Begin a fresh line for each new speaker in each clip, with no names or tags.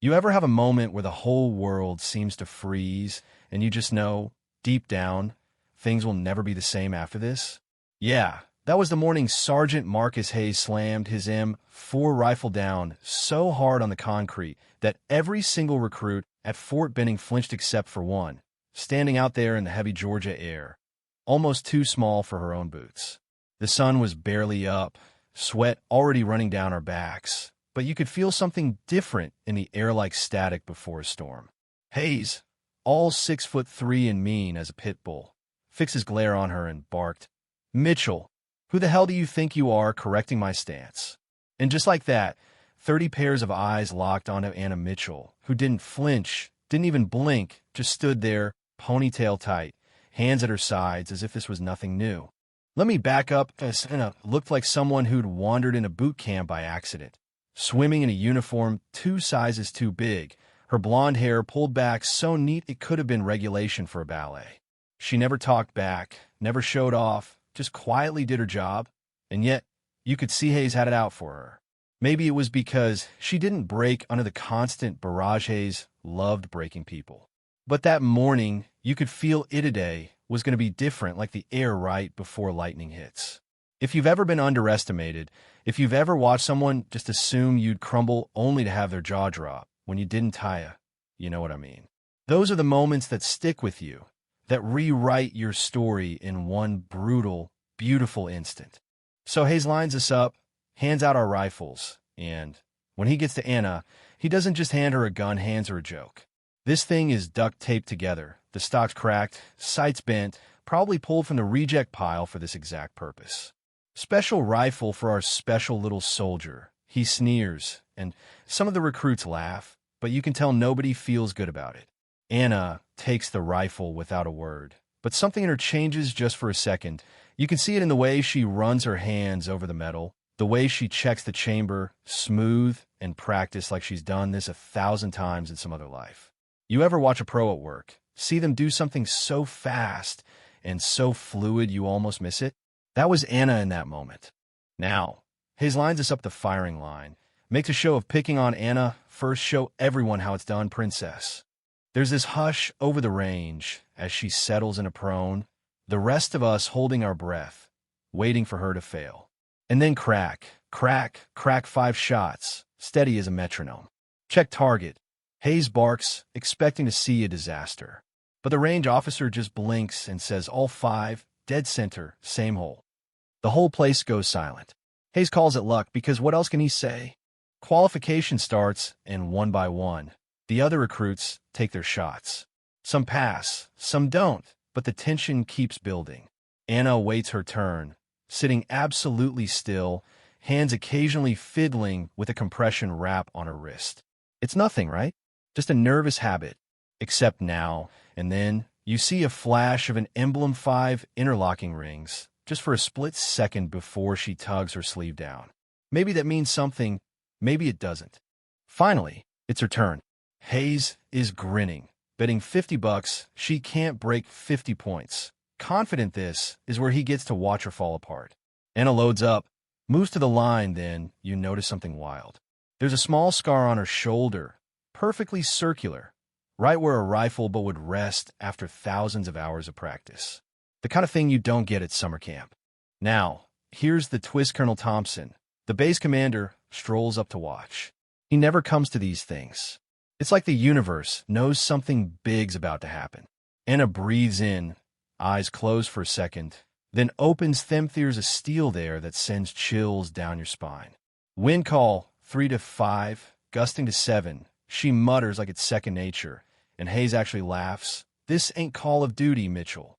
You ever have a moment where the whole world seems to freeze and you just know, deep down, things will never be the same after this? Yeah, that was the morning Sergeant Marcus Hayes slammed his M4 rifle down so hard on the concrete that every single recruit at Fort Benning flinched except for one, standing out there in the heavy Georgia air, almost too small for her own boots. The sun was barely up, sweat already running down our backs, but you could feel something different in the air like static before a storm. Hayes, all 6'3" and mean as a pit bull, fixed his glare on her and barked, "Mitchell, who the hell do you think you are correcting my stance?" And just like that, 30 pairs of eyes locked onto Anna Mitchell, who didn't flinch, didn't even blink, just stood there, ponytail tight, hands at her sides as if this was nothing new. Let me back up, as Anna looked like someone who'd wandered into boot camp by accident, swimming in a uniform 2 sizes too big, her blonde hair pulled back so neat it could have been regulation for a ballet. She never talked back, never showed off, just quietly did her job, and yet you could see Hayes had it out for her. Maybe it was because she didn't break under the constant barrage. Hayes loved breaking people. But that morning, you could feel it today was going to be different, like the air right before lightning hits. If you've ever been underestimated, if you've ever watched someone just assume you'd crumble only to have their jaw drop when you didn't tire, you know what I mean. Those are the moments that stick with you, that rewrite your story in one brutal, beautiful instant. So Hayes lines us up, hands out our rifles, and when he gets to Anna, he doesn't just hand her a gun, hands her a joke. This thing is duct taped together, the stock's cracked, sights bent, probably pulled from the reject pile for this exact purpose. Special rifle for our special little soldier. He sneers, and some of the recruits laugh, but you can tell nobody feels good about it. Anna takes the rifle without a word, but something in her changes just for a second. You can see it in the way she runs her hands over the metal, the way she checks the chamber, smooth and practiced like she's done this 1,000 times in some other life. You ever watch a pro at work, see them do something so fast and so fluid you almost miss it? That was Anna in that moment. Now, Hayes lines us up the firing line, makes a show of picking on Anna, first show everyone how it's done, princess. There's this hush over the range as she settles in a prone, the rest of us holding our breath, waiting for her to fail. And then crack, crack, crack 5 shots, steady as a metronome. Check target. Hayes barks, expecting to see a disaster. But the range officer just blinks and says all 5, dead center, same hole. The whole place goes silent. Hayes calls it luck because what else can he say? Qualification starts, and one by one, the other recruits take their shots. Some pass, some don't, but the tension keeps building. Anna waits her turn, sitting absolutely still, hands occasionally fiddling with a compression wrap on her wrist. It's nothing, right? Just a nervous habit. Except now and then, you see a flash of an emblem 5 interlocking rings, just for a split second before she tugs her sleeve down. Maybe that means something, maybe it doesn't. Finally, it's her turn. Hayes is grinning, betting $50 she can't break 50 points. Confident this is where he gets to watch her fall apart. Anna loads up, moves to the line, then you notice something wild. There's a small scar on her shoulder, perfectly circular, right where a rifle bolt would rest after thousands of hours of practice. The kind of thing you don't get at summer camp. Now, here's the twist. Colonel Thompson, the base commander, strolls up to watch. He never comes to these things. It's like the universe knows something big's about to happen. Anna breathes in, eyes closed for a second, then opens them. There's a steel there that sends chills down your spine. Wind call, 3 to 5, gusting to 7. She mutters like it's second nature, and Hayes actually laughs. This ain't Call of Duty, Mitchell.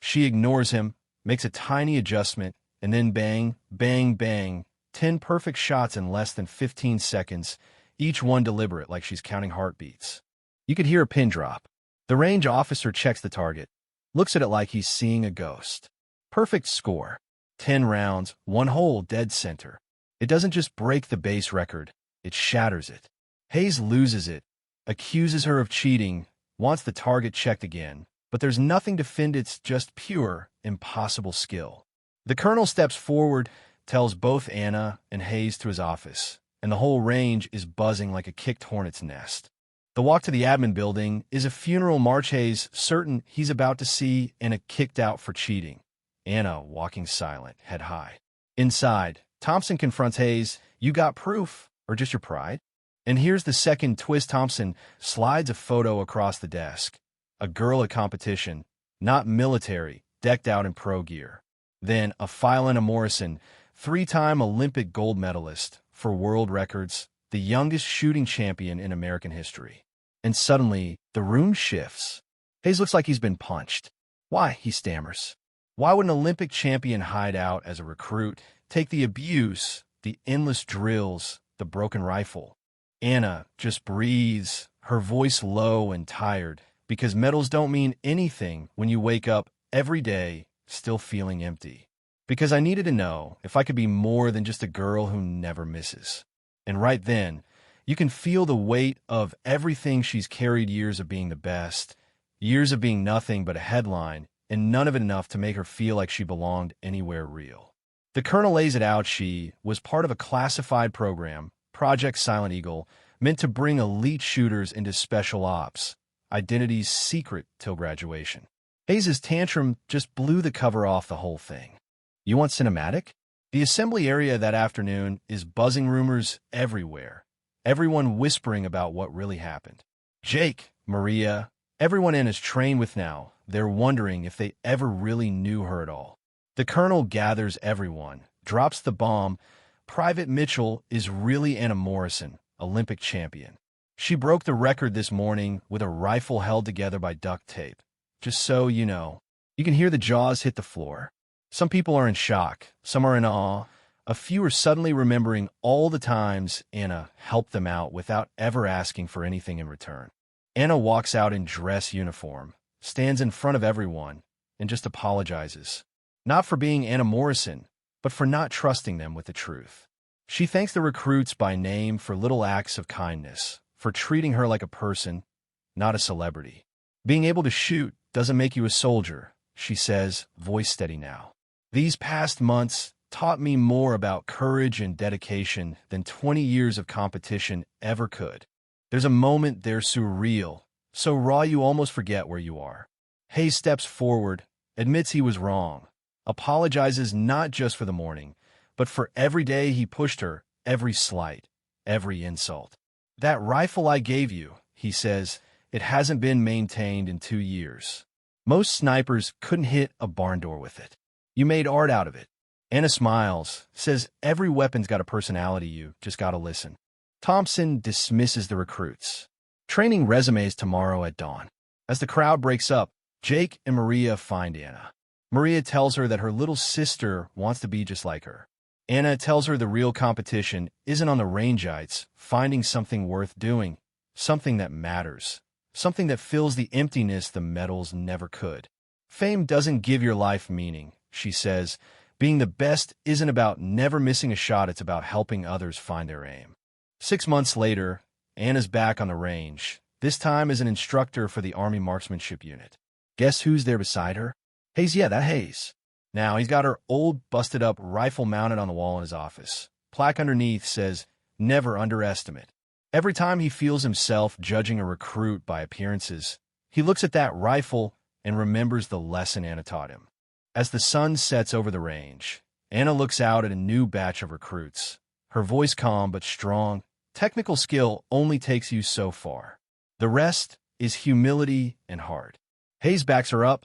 She ignores him, makes a tiny adjustment, and then bang, bang, bang, 10 perfect shots in less than 15 seconds, each one deliberate like she's counting heartbeats. You could hear a pin drop. The range officer checks the target, looks at it like he's seeing a ghost. Perfect score. 10 rounds, 1 hole, dead center. It doesn't just break the base record, it shatters it. Hayes loses it, accuses her of cheating, wants the target checked again, but there's nothing to defend. It's just pure, impossible skill. The colonel steps forward, tells both Anna and Hayes to his office, and the whole range is buzzing like a kicked hornet's nest. The walk to the admin building is a funeral march. Hayes certain he's about to see Anna kicked out for cheating. Anna walking silent, head high. Inside, Thompson confronts Hayes. You got proof, or just your pride? And here's the second twist. Thompson slides a photo across the desk. A girl at competition, not military, decked out in pro gear. Then a file Anna Morrison, 3-time Olympic gold medalist, for world records, the youngest shooting champion in American history. And suddenly, the room shifts. Hayes looks like he's been punched. Why? He stammers. Why would an Olympic champion hide out as a recruit, take the abuse, the endless drills, the broken rifle? Anna just breathes, her voice low and tired, because medals don't mean anything when you wake up every day still feeling empty. Because I needed to know if I could be more than just a girl who never misses. And right then, you can feel the weight of everything she's carried, years of being the best, years of being nothing but a headline, and none of it enough to make her feel like she belonged anywhere real. The colonel lays it out. She was part of a classified program, Project Silent Eagle, meant to bring elite shooters into special ops, identities secret till graduation. Hayes' tantrum just blew the cover off the whole thing. You want cinematic? The assembly area that afternoon is buzzing, rumors everywhere. Everyone whispering about what really happened. Jake, Maria, everyone Anna's trained with now, they're wondering if they ever really knew her at all. The colonel gathers everyone, drops the bomb. Private Mitchell is really Anna Morrison, Olympic champion. She broke the record this morning with a rifle held together by duct tape. Just so you know. You can hear the jaws hit the floor. Some people are in shock, some are in awe. A few are suddenly remembering all the times Anna helped them out without ever asking for anything in return. Anna walks out in dress uniform, stands in front of everyone, and just apologizes. Not for being Anna Morrison, but for not trusting them with the truth. She thanks the recruits by name for little acts of kindness, for treating her like a person, not a celebrity. Being able to shoot doesn't make you a soldier, she says, voice steady now. These past months taught me more about courage and dedication than 20 years of competition ever could. There's a moment there surreal, so raw you almost forget where you are. Hayes steps forward, admits he was wrong, apologizes not just for the morning, but for every day he pushed her, every slight, every insult. That rifle I gave you, he says, it hasn't been maintained in 2 years. Most snipers couldn't hit a barn door with it. You made art out of it. Anna smiles, says every weapon's got a personality, you just gotta listen. Thompson dismisses the recruits. Training resumes tomorrow at dawn. As the crowd breaks up, Jake and Maria find Anna. Maria tells her that her little sister wants to be just like her. Anna tells her the real competition isn't on the range, it's finding something worth doing, something that matters, something that fills the emptiness the medals never could. Fame doesn't give your life meaning, she says. Being the best isn't about never missing a shot, it's about helping others find their aim. 6 months later, Anna's back on the range, this time as an instructor for the Army Marksmanship Unit. Guess who's there beside her? Hayes, yeah, that Hayes. Now, he's got her old, busted-up rifle mounted on the wall in his office. Plaque underneath says, never underestimate. Every time he feels himself judging a recruit by appearances, he looks at that rifle and remembers the lesson Anna taught him. As the sun sets over the range, Anna looks out at a new batch of recruits. Her voice calm but strong. Technical skill only takes you so far. The rest is humility and heart. Hayes backs her up.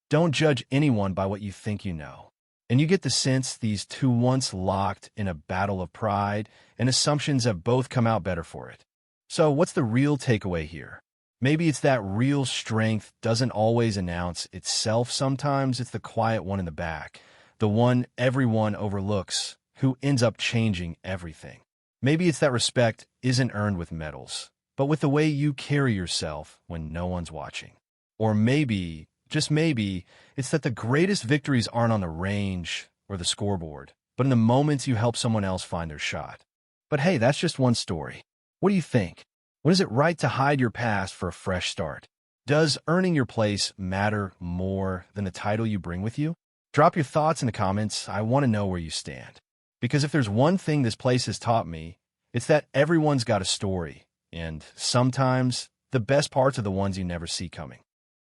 Don't judge anyone by what you think you know. And you get the sense these two, once locked in a battle of pride and assumptions, have both come out better for it. So what's the real takeaway here? Maybe it's that real strength doesn't always announce itself. Sometimes it's the quiet one in the back, the one everyone overlooks, who ends up changing everything. Maybe it's that respect isn't earned with medals, but with the way you carry yourself when no one's watching. Or maybe, just maybe, it's that the greatest victories aren't on the range or the scoreboard, but in the moments you help someone else find their shot. But hey, that's just one story. What do you think? When is it right to hide your past for a fresh start? Does earning your place matter more than the title you bring with you? Drop your thoughts in the comments. I want to know where you stand. Because if there's one thing this place has taught me, It's that everyone's got a story, and sometimes the best parts are the ones you never see coming.